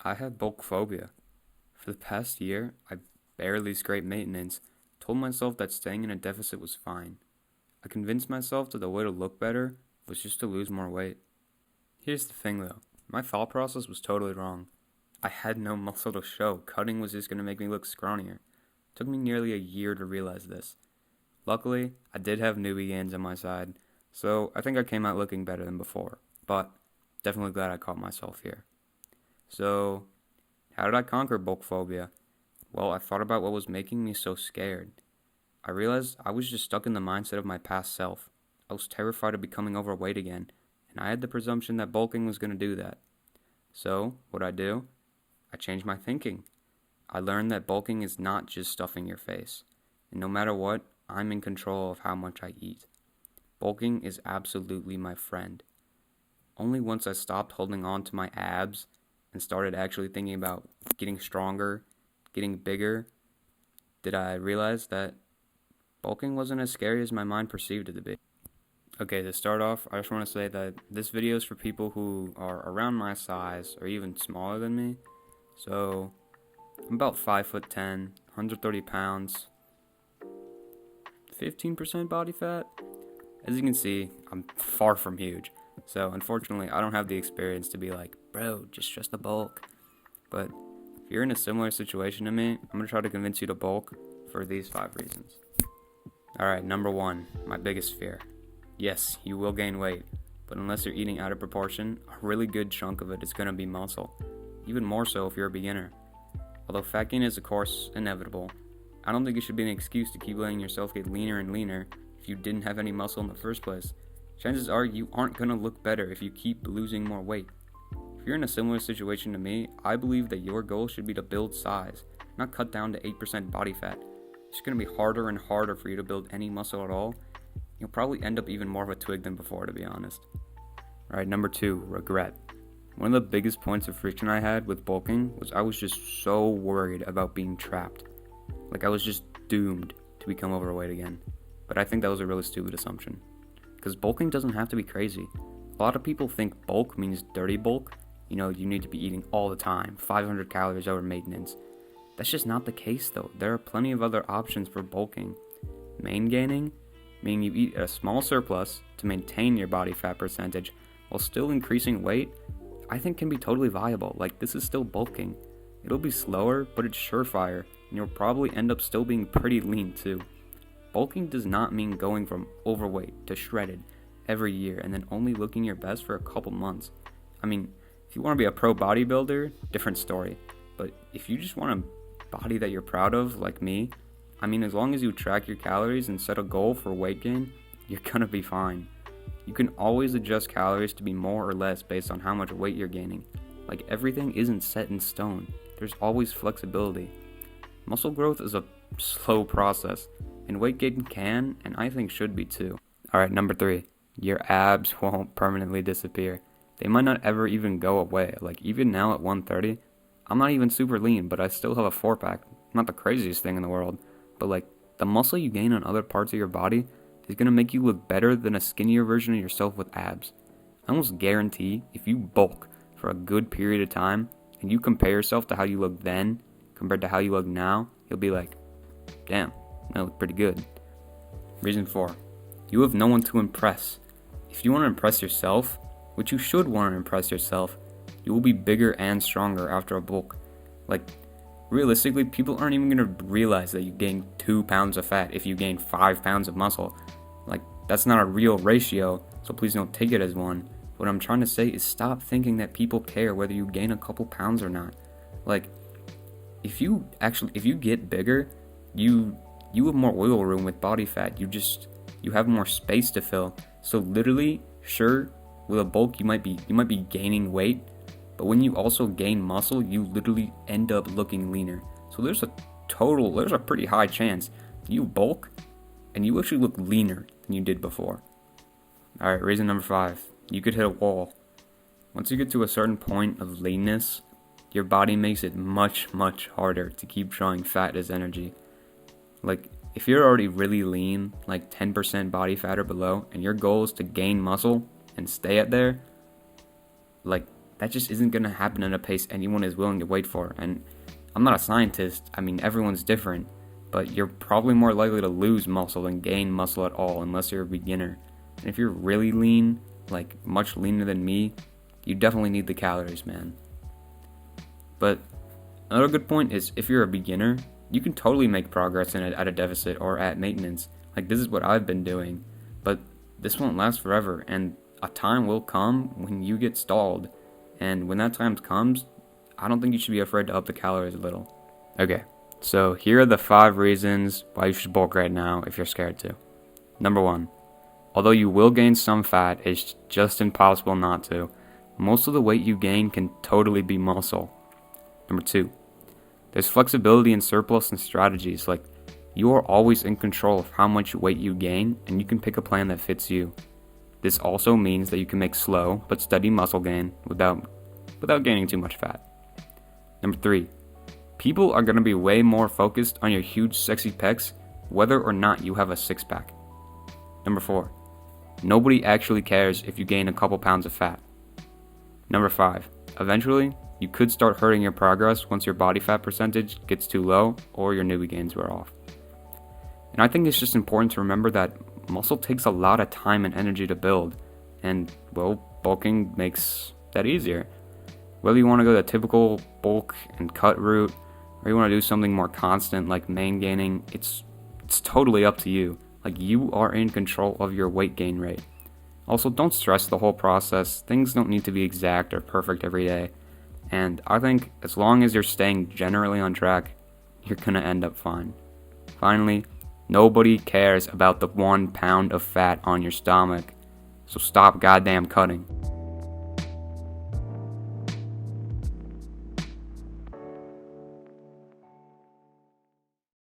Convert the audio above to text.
I have bulk phobia. For the past year, I barely scraped maintenance, told myself that staying in a deficit was fine. I convinced myself that the way to look better was just to lose more weight. Here's the thing though, my thought process was totally wrong. I had no muscle to show, cutting was just going to make me look scrawnier. It took me nearly a year to realize this. Luckily, I did have newbie gains on my side, so I think I came out looking better than before, but definitely glad I caught myself here. So, how did I conquer bulk phobia? Well, I thought about what was making me so scared. I realized I was just stuck in the mindset of my past self. I was terrified of becoming overweight again, and I had the presumption that bulking was going to do that. So, what I do? I changed my thinking. I learned that bulking is not just stuffing your face, and no matter what, I'm in control of how much I eat. Bulking is absolutely my friend. Only once I stopped holding on to my abs and started actually thinking about getting stronger, getting bigger, did I realize that bulking wasn't as scary as my mind perceived it to be. Okay, to start off, I just want to say that this video is for people who are around my size or even smaller than me. So, I'm about 5'10", 130 pounds, 15% body fat. As you can see, I'm far from huge. So, unfortunately, I don't have the experience to be like, bro, just the bulk. But if you're in a similar situation to me, I'm going to try to convince you to bulk for these 5 reasons. Alright, number 1, my biggest fear. Yes, you will gain weight, but unless you're eating out of proportion, a really good chunk of it is going to be muscle. Even more so if you're a beginner. Although fat gain is of course inevitable, I don't think it should be an excuse to keep letting yourself get leaner and leaner if you didn't have any muscle in the first place. Chances are you aren't going to look better if you keep losing more weight. If you're in a similar situation to me, I believe that your goal should be to build size, not cut down to 8% body fat. It's going to be harder and harder for you to build any muscle at all. You'll probably end up even more of a twig than before, to be honest. Alright, number 2, regret. One of the biggest points of friction I had with bulking was I was just so worried about being trapped. Like I was just doomed to become overweight again. But I think that was a really stupid assumption. Because bulking doesn't have to be crazy. A lot of people think bulk means dirty bulk. You know, you need to be eating all the time, 500 calories over maintenance. That's just not the case though. There are plenty of other options for bulking. Main gaining, meaning you eat a small surplus to maintain your body fat percentage while still increasing weight, I think can be totally viable. Like, this is still bulking. It'll be slower, but it's surefire, and you'll probably end up still being pretty lean too. Bulking does not mean going from overweight to shredded every year and then only looking your best for a couple months. I mean, if you want to be a pro bodybuilder, different story. But if you just want a body that you're proud of, like me, I mean, as long as you track your calories and set a goal for weight gain, you're gonna be fine. You can always adjust calories to be more or less based on how much weight you're gaining. Like, everything isn't set in stone. There's always flexibility. Muscle growth is a slow process, and weight gain can, and I think should be too. Alright, number 3. Your abs won't permanently disappear. They might not ever even go away. Like, even now at 130, I'm not even super lean, but I still have a 4-pack. Not the craziest thing in the world, but like, the muscle you gain on other parts of your body is going to make you look better than a skinnier version of yourself with abs. I almost guarantee if you bulk for a good period of time and you compare yourself to how you look then compared to how you look now, you'll be like, damn, I look pretty good. Reason 4. You have no one to impress. If you want to impress yourself, which you should want to impress yourself, you will be bigger and stronger after a bulk. Like, realistically, people aren't even going to realize that you gain 2 pounds of fat if you gain 5 pounds of muscle. Like, that's not a real ratio, so please don't take it as one. What I'm trying to say is stop thinking that people care whether you gain a couple pounds or not. Like, if you get bigger, you have more wiggle room with body fat. You have more space to fill. So literally, sure, with a bulk you might be gaining weight, but when you also gain muscle, you literally end up looking leaner. So there's a pretty high chance you bulk and you actually look leaner than you did before. Alright, reason number 5. You could hit a wall. Once you get to a certain point of leanness, your body makes it much, much harder to keep drawing fat as energy. Like, if you're already really lean, like 10% body fat or below, and your goal is to gain muscle and stay at there, like, that just isn't going to happen at a pace anyone is willing to wait for. And I'm not a scientist. I mean, everyone's different, but you're probably more likely to lose muscle than gain muscle at all unless you're a beginner. And if you're really lean, like much leaner than me, you definitely need the calories, man. But another good point is if you're a beginner, you can totally make progress at a deficit or at maintenance. Like, this is what I've been doing. But this won't last forever, and a time will come when you get stalled. And when that time comes, I don't think you should be afraid to up the calories a little. Okay, so here are the 5 reasons why you should bulk right now if you're scared to. Number 1, although you will gain some fat, it's just impossible not to. Most of the weight you gain can totally be muscle. Number 2, there's flexibility in surplus and strategies. Like, you are always in control of how much weight you gain, and you can pick a plan that fits you. This also means that you can make slow but steady muscle gain without gaining too much fat. Number 3, people are going to be way more focused on your huge sexy pecs whether or not you have a 6-pack. Number 4, nobody actually cares if you gain a couple pounds of fat. Number 5, eventually, you could start hurting your progress once your body fat percentage gets too low or your newbie gains wear off. And I think it's just important to remember that muscle takes a lot of time and energy to build, and, well, bulking makes that easier. Whether you want to go the typical bulk and cut route, or you want to do something more constant like main gaining, it's totally up to you. Like, you are in control of your weight gain rate. Also, don't stress the whole process. Things don't need to be exact or perfect every day. And I think as long as you're staying generally on track, you're going to end up fine. Finally, nobody cares about the 1 pound of fat on your stomach. So stop goddamn cutting.